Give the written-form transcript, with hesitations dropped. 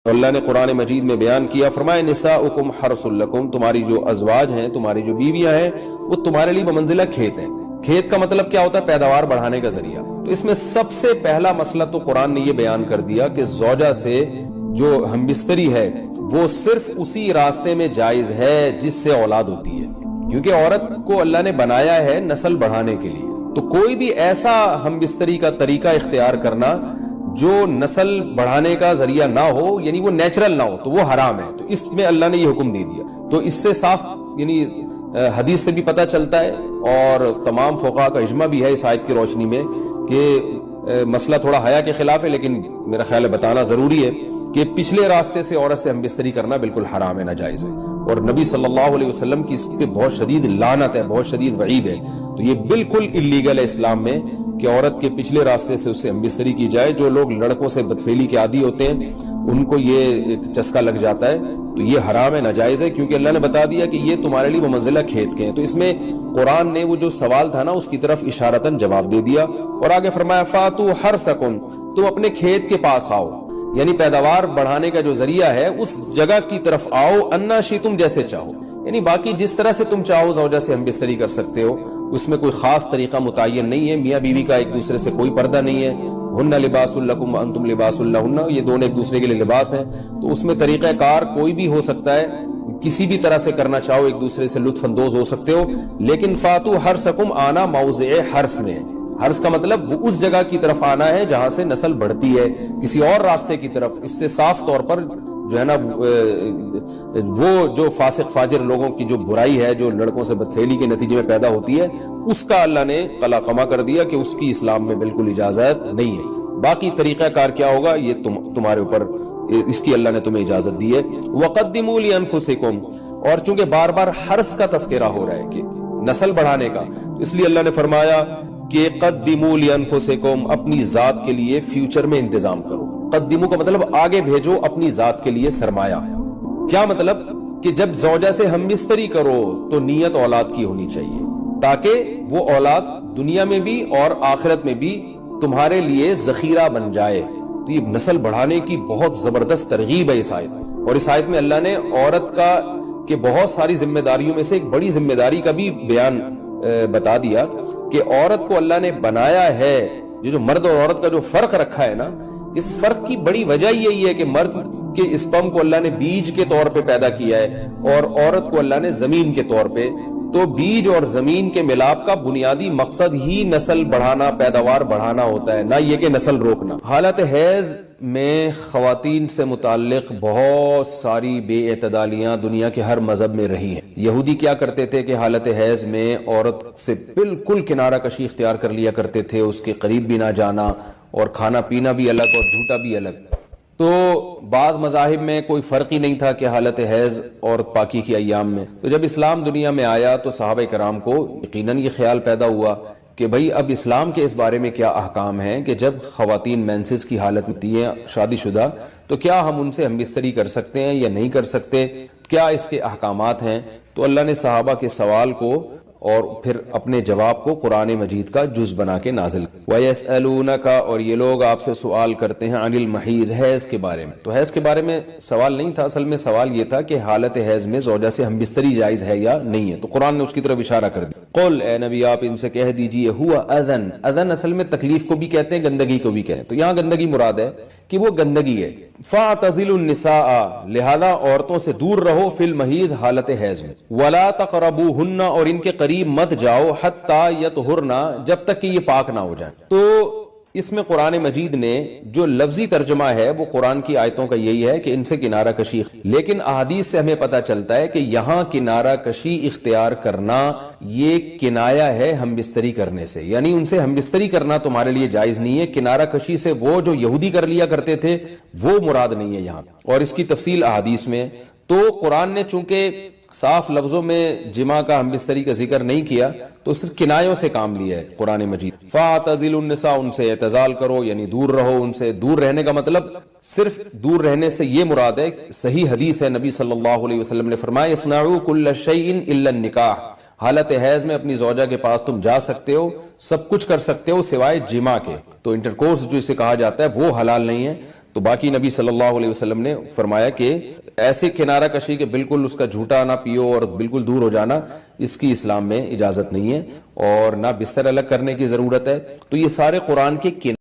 تو اللہ نے قرآن مجید میں بیان کیا، فرمایا نساؤکم حرث لکم، تمہاری جو ازواج ہیں، تمہاری جو بیویاں ہیں، وہ تمہارے لیے بمنزلہ کھیت ہیں۔ کھیت کا مطلب کیا ہوتا ہے؟ پیداوار بڑھانے کا ذریعہ۔ تو اس میں سب سے پہلا مسئلہ تو قرآن نے یہ بیان کر دیا کہ زوجہ سے جو ہم بستری ہے وہ صرف اسی راستے میں جائز ہے جس سے اولاد ہوتی ہے، کیونکہ عورت کو اللہ نے بنایا ہے نسل بڑھانے کے لیے۔ تو کوئی بھی ایسا ہم بستری کا طریقہ اختیار کرنا جو نسل بڑھانے کا ذریعہ نہ ہو، یعنی وہ نیچرل نہ ہو، تو وہ حرام ہے۔ تو اس میں اللہ نے یہ حکم دے دیا۔ تو اس سے صاف یعنی حدیث سے بھی پتہ چلتا ہے، اور تمام فقہاء کا اجماع بھی ہے اس آیت کی روشنی میں کہ مسئلہ تھوڑا حیا کے خلاف ہے، لیکن میرا خیال ہے بتانا ضروری ہے کہ پچھلے راستے سے عورت سے ہم بستری کرنا بالکل حرام ہے، ناجائز ہے، اور نبی صلی اللہ علیہ وسلم کی اس پہ بہت شدید لعنت ہے، بہت شدید وعید ہے۔ تو یہ بالکل اللیگل ہے اسلام میں کہ عورت کے پچھلے راستے سے اس سے ہم بستری کی جائے۔ جو لوگ لڑکوں سے بدفعلی کے عادی ہوتے ہیں ان کو یہ چسکا لگ جاتا ہے، تو یہ حرام ہے، ناجائز ہے، کیونکہ اللہ نے بتا دیا کہ یہ تمہارے لیے بمنزلہ کھیت کے ہیں۔ تو اس میں قرآن نے وہ جو سوال تھا نا اس کی طرف اشارتاً جواب دے دیا، اور آگے فرمایا فاتو حرثکم، تم اپنے کھیت کے پاس آؤ، یعنی پیداوار بڑھانے کا جو ذریعہ ہے اس جگہ کی طرف آؤ، انا شئتم، جیسے چاہو، یعنی باقی جس طرح سے تم چاہو زوجہ سے ہم بستری کر سکتے ہو، اس میں کوئی خاص طریقہ متعین نہیں ہے۔ میاں بیوی کا ایک دوسرے سے کوئی پردہ نہیں ہے، ہن لباس لکم وانتم لباس لہن، یہ دونوں ایک دوسرے کے لیے لباس ہیں۔ تو اس میں طریقہ کار کوئی بھی ہو سکتا ہے، کسی بھی طرح سے کرنا چاہو ایک دوسرے سے لطف اندوز ہو سکتے ہو، لیکن فاتو حرثکم، آنا موضع حرث میں، حرث کا مطلب وہ اس جگہ کی طرف آنا ہے جہاں سے نسل بڑھتی ہے، کسی اور راستے کی طرف۔ اس سے صاف طور پر جو ہے نا وہ جو فاسق فاجر لوگوں کی جو برائی ہے، جو لڑکوں سے بدفعلی کے نتیجے میں پیدا ہوتی ہے، اس کا اللہ نے قلا قما کر دیا کہ اس کی اسلام میں بالکل اجازت نہیں ہے۔ باقی طریقہ کار کیا ہوگا یہ تمہارے اوپر، اس کی اللہ نے تمہیں اجازت دی ہے۔ وَقَدِّمُوا لِأَنفُسِكُمْ، اور چونکہ بار بار حرث کا تذکرہ ہو رہا ہے کہ نسل بڑھانے کا، اس لیے اللہ نے فرمایا کہ قدموا لانفسکم، اپنی ذات کے لیے فیوچر میں انتظام کرو۔ قدموا کا مطلب آگے بھیجو اپنی ذات کے لیے سرمایہ۔ کیا مطلب؟ کہ جب زوجہ سے ہم بستری کرو تو نیت اولاد کی ہونی چاہیے، تاکہ وہ اولاد دنیا میں بھی اور آخرت میں بھی تمہارے لیے ذخیرہ بن جائے۔ تو یہ نسل بڑھانے کی بہت زبردست ترغیب ہے اس آیت میں، اور اس آیت میں اللہ نے عورت کا کہ بہت ساری ذمہ داریوں میں سے ایک بڑی ذمہ داری کا بھی بیان بتا دیا کہ عورت کو اللہ نے بنایا ہے، جو مرد اور عورت کا جو فرق رکھا ہے نا، اس فرق کی بڑی وجہ یہی ہے کہ مرد کے اسپرم کو اللہ نے بیج کے طور پہ پیدا کیا ہے، اور عورت کو اللہ نے زمین کے طور پہ۔ تو بیج اور زمین کے ملاپ کا بنیادی مقصد ہی نسل بڑھانا، پیداوار بڑھانا ہوتا ہے، نہ یہ کہ نسل روکنا۔ حالت حیض میں خواتین سے متعلق بہت ساری بے اعتدالیاں دنیا کے ہر مذہب میں رہی ہیں۔ یہودی کیا کرتے تھے کہ حالت حیض میں عورت سے بالکل کنارہ کشی اختیار کر لیا کرتے تھے، اس کے قریب بھی نہ جانا، اور کھانا پینا بھی الگ اور جھوٹا بھی الگ۔ تو بعض مذاہب میں کوئی فرق ہی نہیں تھا کہ حالت حیض اور پاکی کی ایام میں۔ تو جب اسلام دنیا میں آیا تو صحابہ کرام کو یقیناً یہ خیال پیدا ہوا کہ بھئی اب اسلام کے اس بارے میں کیا احکام ہیں کہ جب خواتین مینسز کی حالت ہوتی ہیں شادی شدہ، تو کیا ہم ان سے ہم بستری کر سکتے ہیں یا نہیں کر سکتے، کیا اس کے احکامات ہیں۔ تو اللہ نے صحابہ کے سوال کو اور پھر اپنے جواب کو قرآن مجید کا جز بنا کے نازل کیا۔ وَيَسْأَلُونَكَ، اور یہ لوگ آپ سے سوال کرتے ہیں، عن المحیض، حیض کے بارے میں۔ تو حیض کے بارے میں سوال نہیں تھا، اصل میں سوال یہ تھا کہ حالت حیض میں زوجہ سے ہم بستری جائز ہے یا نہیں ہے، تو قرآن نے اس کی طرف اشارہ کر دیا۔ قل، اے نبی آپ ان سے کہہ دیجئے، ہوا اذن، اذن اصل میں تکلیف کو بھی کہتے ہیں، گندگی کو بھی کہتے ہیں، تو یہاں گندگی مراد ہے کہ وہ گندگی ہے۔ فاعتزلوا النساء، لہذا عورتوں سے دور رہو، فی المحیض، حالت حیض میں، ولا تقربوہن، اور ان کے قریب مت جاؤ، حتی یطہرن، جب تک کہ یہ پاک نہ ہو جائیں۔ تو اس میں قرآن مجید نے جو لفظی ترجمہ ہے وہ قرآن کی آیتوں کا یہی ہے کہ ان سے کنارہ کشی، لیکن احادیث سے ہمیں پتہ چلتا ہے کہ یہاں کنارہ کشی اختیار کرنا یہ کنایا ہے ہم بستری کرنے سے، یعنی ان سے ہم بستری کرنا تمہارے لیے جائز نہیں ہے۔ کنارہ کشی سے وہ جو یہودی کر لیا کرتے تھے وہ مراد نہیں ہے یہاں، اور اس کی تفصیل احادیث میں۔ تو قرآن نے چونکہ صاف لفظوں میں جماع کا ہم بستری کا ذکر نہیں کیا تو صرف کنایوں سے کام لیا ہے قرآن مجید۔ فاعتزلوا النساء، ان سے اعتزال کرو، یعنی دور رہو ان سے۔ دور رہنے کا مطلب صرف دور رہنے سے یہ مراد ہے، صحیح حدیث ہے، نبی صلی اللہ علیہ وسلم نے فرمایا اصنعوا کل شیء الا النکاح، حالت حیض میں اپنی زوجہ کے پاس تم جا سکتے ہو، سب کچھ کر سکتے ہو سوائے جماع کے۔ تو انٹرکورس جو اسے کہا جاتا ہے وہ حلال نہیں ہے۔ تو باقی نبی صلی اللہ علیہ وسلم نے فرمایا کہ ایسے کنارہ کشی کہ بالکل اس کا جھوٹا نہ پیو اور بالکل دور ہو جانا، اس کی اسلام میں اجازت نہیں ہے، اور نہ بستر الگ کرنے کی ضرورت ہے۔ تو یہ سارے قرآن کے